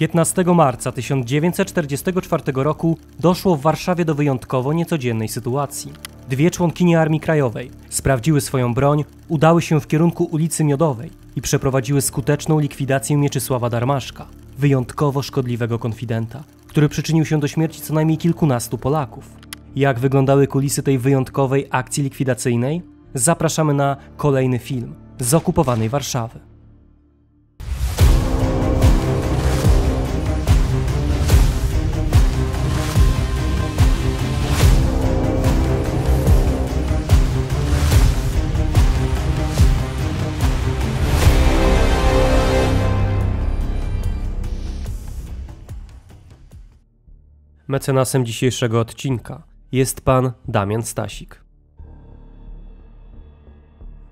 15 marca 1944 roku doszło w Warszawie do wyjątkowo niecodziennej sytuacji. Dwie członkinie Armii Krajowej sprawdziły swoją broń, udały się w kierunku ulicy Miodowej i przeprowadziły skuteczną likwidację Mieczysława Darmaszka, wyjątkowo szkodliwego konfidenta, który przyczynił się do śmierci co najmniej kilkunastu Polaków. Jak wyglądały kulisy tej wyjątkowej akcji likwidacyjnej? Zapraszamy na kolejny film z okupowanej Warszawy. Mecenasem dzisiejszego odcinka jest pan Damian Stasik.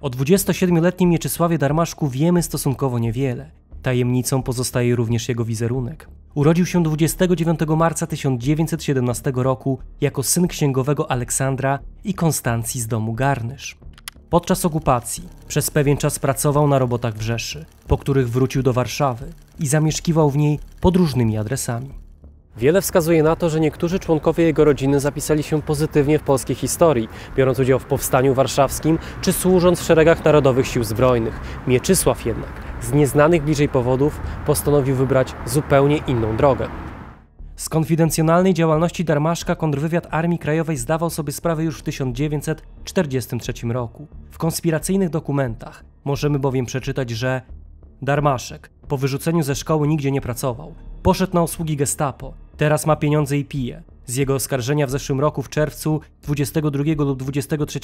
O 27-letnim Mieczysławie Darmaszku wiemy stosunkowo niewiele. Tajemnicą pozostaje również jego wizerunek. Urodził się 29 marca 1917 roku jako syn księgowego Aleksandra i Konstancji z domu Garnysz. Podczas okupacji przez pewien czas pracował na robotach w Rzeszy, po których wrócił do Warszawy i zamieszkiwał w niej pod różnymi adresami. Wiele wskazuje na to, że niektórzy członkowie jego rodziny zapisali się pozytywnie w polskiej historii, biorąc udział w Powstaniu Warszawskim czy służąc w szeregach Narodowych Sił Zbrojnych. Mieczysław jednak, z nieznanych bliżej powodów, postanowił wybrać zupełnie inną drogę. Z konfidencjonalnej działalności Darmaszka kontrwywiad Armii Krajowej zdawał sobie sprawę już w 1943 roku. W konspiracyjnych dokumentach możemy bowiem przeczytać, że Darmaszek po wyrzuceniu ze szkoły nigdzie nie pracował. Poszedł na usługi Gestapo. Teraz ma pieniądze i pije. Z jego oskarżenia w zeszłym roku w czerwcu 22 lub 23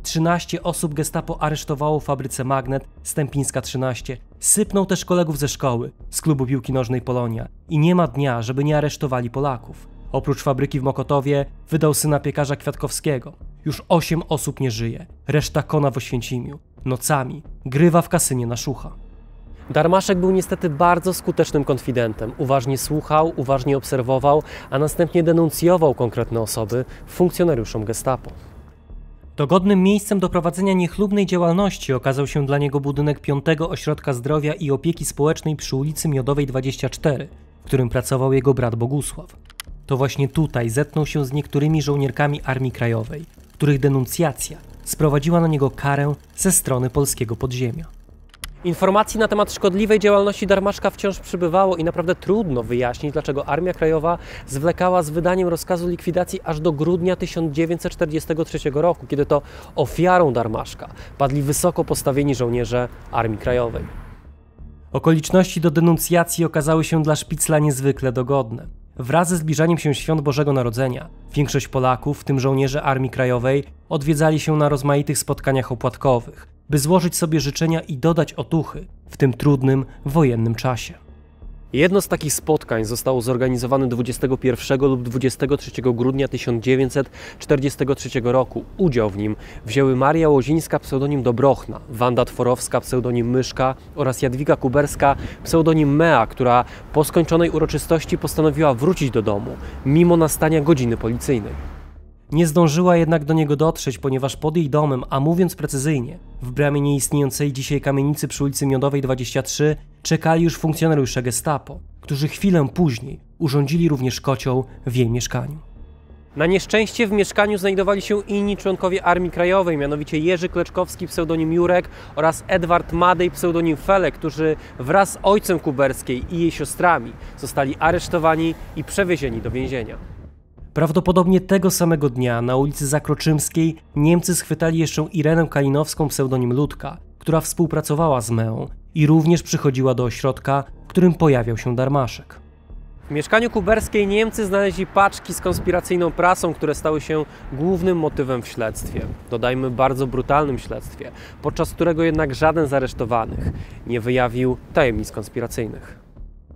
13 osób Gestapo aresztowało w fabryce Magnet Stępińska 13. Sypnął też kolegów ze szkoły, z klubu piłki nożnej Polonia. I nie ma dnia, żeby nie aresztowali Polaków. Oprócz fabryki w Mokotowie wydał syna piekarza Kwiatkowskiego. Już 8 osób nie żyje. Reszta kona w Oświęcimiu. Nocami grywa w kasynie na Szucha. Darmaszek był niestety bardzo skutecznym konfidentem. Uważnie słuchał, uważnie obserwował, a następnie denuncjował konkretne osoby funkcjonariuszom Gestapo. Dogodnym miejscem do prowadzenia niechlubnej działalności okazał się dla niego budynek 5. Ośrodka Zdrowia i Opieki Społecznej przy ulicy Miodowej 24, w którym pracował jego brat Bogusław. To właśnie tutaj zetknął się z niektórymi żołnierkami Armii Krajowej, których denuncjacja sprowadziła na niego karę ze strony polskiego podziemia. Informacji na temat szkodliwej działalności Darmaszka wciąż przybywało i naprawdę trudno wyjaśnić, dlaczego Armia Krajowa zwlekała z wydaniem rozkazu likwidacji aż do grudnia 1943 roku, kiedy to ofiarą Darmaszka padli wysoko postawieni żołnierze Armii Krajowej. Okoliczności do denuncjacji okazały się dla Szpicla niezwykle dogodne. Wraz ze zbliżaniem się świąt Bożego Narodzenia większość Polaków, w tym żołnierze Armii Krajowej, odwiedzali się na rozmaitych spotkaniach opłatkowych, by złożyć sobie życzenia i dodać otuchy w tym trudnym, wojennym czasie. Jedno z takich spotkań zostało zorganizowane 21 lub 23 grudnia 1943 roku. Udział w nim wzięły Maria Łozińska, pseudonim Dobrochna, Wanda Tworowska, pseudonim Myszka oraz Jadwiga Kuberska, pseudonim Mea, która po skończonej uroczystości postanowiła wrócić do domu, mimo nastania godziny policyjnej. Nie zdążyła jednak do niego dotrzeć, ponieważ pod jej domem, a mówiąc precyzyjnie, w bramie nieistniejącej dzisiaj kamienicy przy ulicy Miodowej 23 czekali już funkcjonariusze Gestapo, którzy chwilę później urządzili również kocioł w jej mieszkaniu. Na nieszczęście w mieszkaniu znajdowali się inni członkowie Armii Krajowej, mianowicie Jerzy Kleczkowski, pseudonim Jurek oraz Edward Madej, pseudonim Felek, którzy wraz z ojcem Kuberskiej i jej siostrami zostali aresztowani i przewiezieni do więzienia. Prawdopodobnie tego samego dnia na ulicy Zakroczymskiej Niemcy schwytali jeszcze Irenę Kalinowską, pseudonim Ludka, która współpracowała z Meą i również przychodziła do ośrodka, w którym pojawiał się Darmaszek. W mieszkaniu Kuberskiej Niemcy znaleźli paczki z konspiracyjną prasą, które stały się głównym motywem w śledztwie. Dodajmy, bardzo brutalnym śledztwie, podczas którego jednak żaden z aresztowanych nie wyjawił tajemnic konspiracyjnych.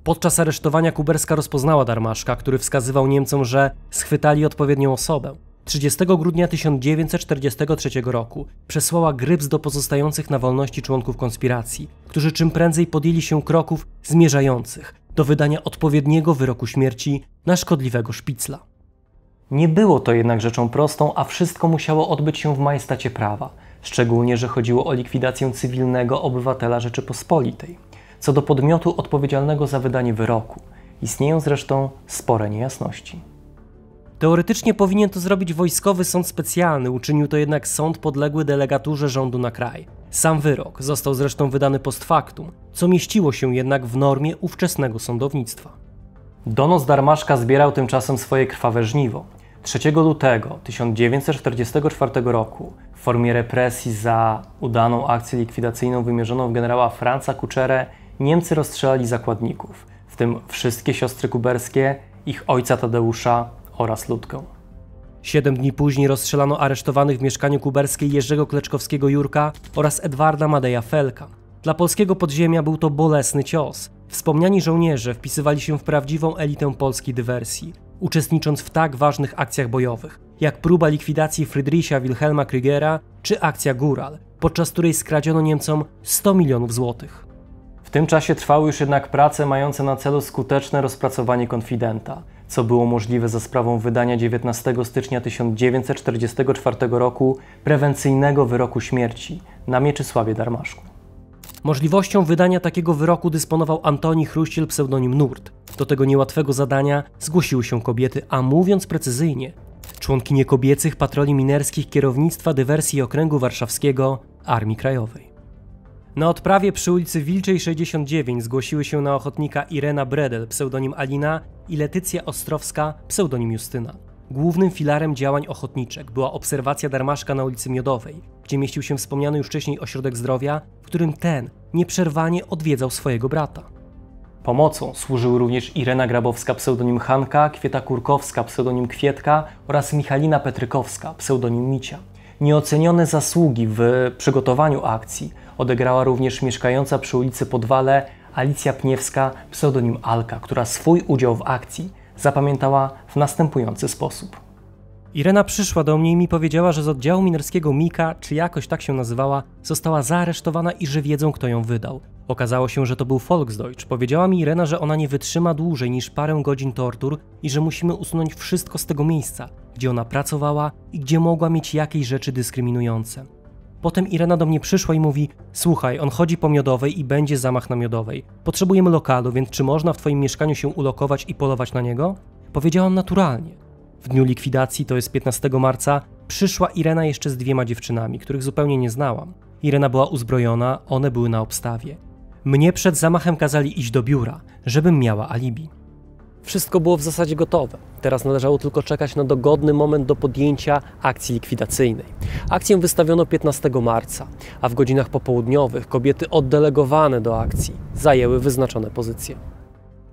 Podczas aresztowania Kuberska rozpoznała Darmaszka, który wskazywał Niemcom, że schwytali odpowiednią osobę. 30 grudnia 1943 roku przesłała gryps do pozostających na wolności członków konspiracji, którzy czym prędzej podjęli się kroków zmierzających do wydania odpowiedniego wyroku śmierci na szkodliwego Szpicla. Nie było to jednak rzeczą prostą, a wszystko musiało odbyć się w majestacie prawa, szczególnie, że chodziło o likwidację cywilnego obywatela Rzeczypospolitej. Co do podmiotu odpowiedzialnego za wydanie wyroku, Istnieją zresztą spore niejasności. Teoretycznie powinien to zrobić wojskowy sąd specjalny, uczynił to jednak sąd podległy delegaturze rządu na kraj. Sam wyrok został zresztą wydany post factum, co mieściło się jednak w normie ówczesnego sądownictwa. Donos Darmaszka zbierał tymczasem swoje krwawe żniwo. 3 lutego 1944 roku w formie represji za udaną akcję likwidacyjną wymierzoną w generała Franza Kuczerę Niemcy rozstrzelali zakładników, w tym wszystkie siostry kuberskie, ich ojca Tadeusza oraz Ludkę. 7 dni później rozstrzelano aresztowanych w mieszkaniu kuberskiej Jerzego Kleczkowskiego Jurka oraz Edwarda Madeja Felka. Dla polskiego podziemia był to bolesny cios. Wspomniani żołnierze wpisywali się w prawdziwą elitę polskiej dywersji, uczestnicząc w tak ważnych akcjach bojowych, jak próba likwidacji Friedricha Wilhelma Krügera czy akcja Góral, podczas której skradziono Niemcom 100 milionów złotych. W tym czasie trwały już jednak prace mające na celu skuteczne rozpracowanie konfidenta, co było możliwe za sprawą wydania 19 stycznia 1944 roku prewencyjnego wyroku śmierci na Mieczysławie Darmaszku. Możliwością wydania takiego wyroku dysponował Antoni Chruściel pseudonim Nurt. Do tego niełatwego zadania zgłosiły się kobiety, a mówiąc precyzyjnie, członkinie kobiecych patroli minerskich kierownictwa dywersji Okręgu Warszawskiego Armii Krajowej. Na odprawie przy ulicy Wilczej 69 zgłosiły się na ochotnika Irena Bredel pseudonim Alina i Letycja Ostrowska pseudonim Justyna. Głównym filarem działań ochotniczek była obserwacja Darmaszka na ulicy Miodowej, gdzie mieścił się wspomniany już wcześniej ośrodek zdrowia, w którym ten nieprzerwanie odwiedzał swojego brata. Pomocą służyły również Irena Grabowska pseudonim Hanka, Kwieta Kurkowska pseudonim Kwietka oraz Michalina Petrykowska pseudonim Micia. Nieocenione zasługi w przygotowaniu akcji odegrała również mieszkająca przy ulicy Podwale Alicja Pniewska pseudonim Alka, która swój udział w akcji zapamiętała w następujący sposób. Irena przyszła do mnie i mi powiedziała, że z oddziału minerskiego Mika, czy jakoś tak się nazywała, została zaaresztowana i że wiedzą, kto ją wydał. Okazało się, że to był Volksdeutsch. Powiedziała mi Irena, że ona nie wytrzyma dłużej niż parę godzin tortur i że musimy usunąć wszystko z tego miejsca, gdzie ona pracowała i gdzie mogła mieć jakieś rzeczy dyskryminujące. Potem Irena do mnie przyszła i mówi: słuchaj, on chodzi po Miodowej i będzie zamach na Miodowej. Potrzebujemy lokalu, więc czy można w twoim mieszkaniu się ulokować i polować na niego? Powiedziałam naturalnie. W dniu likwidacji, to jest 15 marca, przyszła Irena jeszcze z 2 dziewczynami, których zupełnie nie znałam. Irena była uzbrojona, one były na obstawie. Mnie przed zamachem kazali iść do biura, żebym miała alibi. Wszystko było w zasadzie gotowe. Teraz należało tylko czekać na dogodny moment do podjęcia akcji likwidacyjnej. Akcję wystawiono 15 marca, a w godzinach popołudniowych kobiety oddelegowane do akcji zajęły wyznaczone pozycje.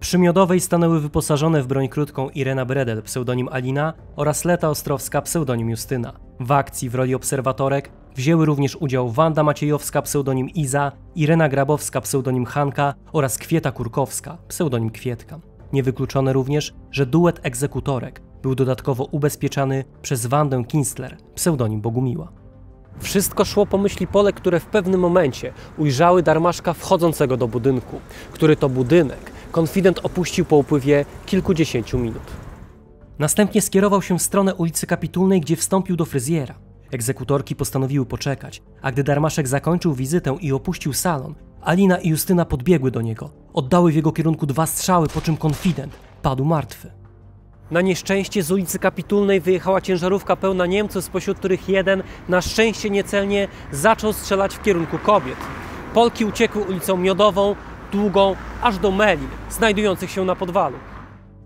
Przy Miodowej stanęły wyposażone w broń krótką Irena Bredel, pseudonim Alina, oraz Leta Ostrowska, pseudonim Justyna. W akcji w roli obserwatorek wzięły również udział Wanda Maciejowska, pseudonim Iza, Irena Grabowska, pseudonim Hanka oraz Kwieta Kurkowska, pseudonim Kwietka. Niewykluczone również, że duet egzekutorek był dodatkowo ubezpieczany przez Wandę Kinstler, pseudonim Bogumiła. Wszystko szło po myśli Polek, które w pewnym momencie ujrzały Darmaszka wchodzącego do budynku, który to budynek konfident opuścił po upływie kilkudziesięciu minut. Następnie skierował się w stronę ulicy Kapitulnej, gdzie wstąpił do fryzjera. Egzekutorki postanowiły poczekać, a gdy Darmaszek zakończył wizytę i opuścił salon, Alina i Justyna podbiegły do niego, oddały w jego kierunku 2 strzały, po czym konfident padł martwy. Na nieszczęście z ulicy Kapitulnej wyjechała ciężarówka pełna Niemców, spośród których jeden, na szczęście niecelnie, zaczął strzelać w kierunku kobiet. Polki uciekły ulicą Miodową, Długą, aż do Melin, znajdujących się na Podwalu.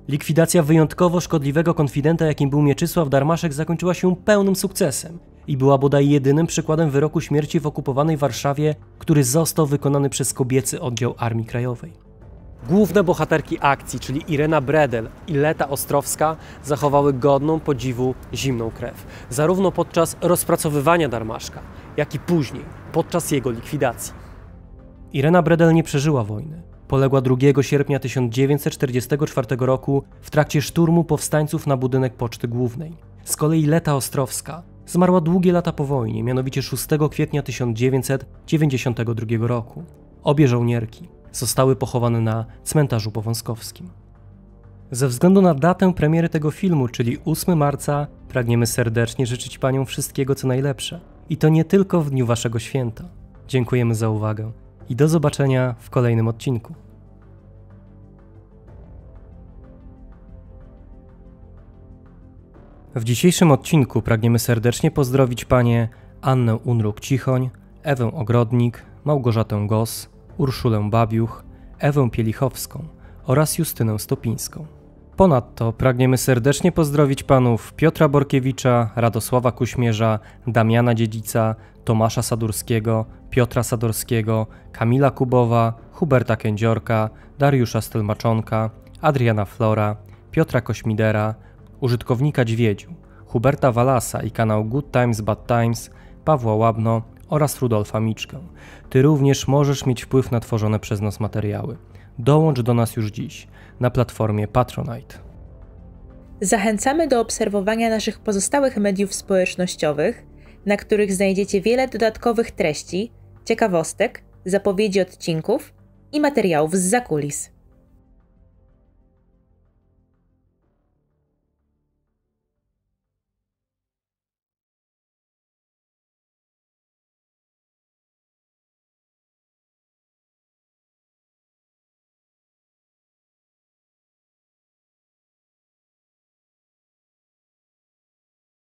Likwidacja wyjątkowo szkodliwego konfidenta, jakim był Mieczysław Darmaszek, zakończyła się pełnym sukcesem i była bodaj jedynym przykładem wyroku śmierci w okupowanej Warszawie, który został wykonany przez kobiecy oddział Armii Krajowej. Główne bohaterki akcji, czyli Irena Bredel i Leta Ostrowska, zachowały godną podziwu zimną krew, zarówno podczas rozpracowywania Darmaszka, jak i później, podczas jego likwidacji. Irena Bredel nie przeżyła wojny. Poległa 2 sierpnia 1944 roku w trakcie szturmu powstańców na budynek Poczty Głównej. Z kolei Leta Ostrowska zmarła długie lata po wojnie, mianowicie 6 kwietnia 1992 roku. Obie żołnierki zostały pochowane na cmentarzu powązkowskim. Ze względu na datę premiery tego filmu, czyli 8 marca, pragniemy serdecznie życzyć Paniom wszystkiego co najlepsze. I to nie tylko w dniu Waszego święta. Dziękujemy za uwagę i do zobaczenia w kolejnym odcinku. W dzisiejszym odcinku pragniemy serdecznie pozdrowić panie Annę Unruk-Cichoń, Ewę Ogrodnik, Małgorzatę Gos, Urszulę Babiuch, Ewę Pielichowską oraz Justynę Stopińską. Ponadto pragniemy serdecznie pozdrowić panów Piotra Borkiewicza, Radosława Kuśmierza, Damiana Dziedzica, Tomasza Sadurskiego, Piotra Sadorskiego, Kamila Kubowa, Huberta Kędziorka, Dariusza Stelmaczonka, Adriana Flora, Piotra Kośmidera, użytkownika Dźwiedziu, Huberta Walasa i kanał Good Times Bad Times, Pawła Łabno oraz Rudolfa Miczkę. Ty również możesz mieć wpływ na tworzone przez nas materiały. Dołącz do nas już dziś na platformie Patronite. Zachęcamy do obserwowania naszych pozostałych mediów społecznościowych, na których znajdziecie wiele dodatkowych treści, ciekawostek, zapowiedzi odcinków i materiałów zza kulis.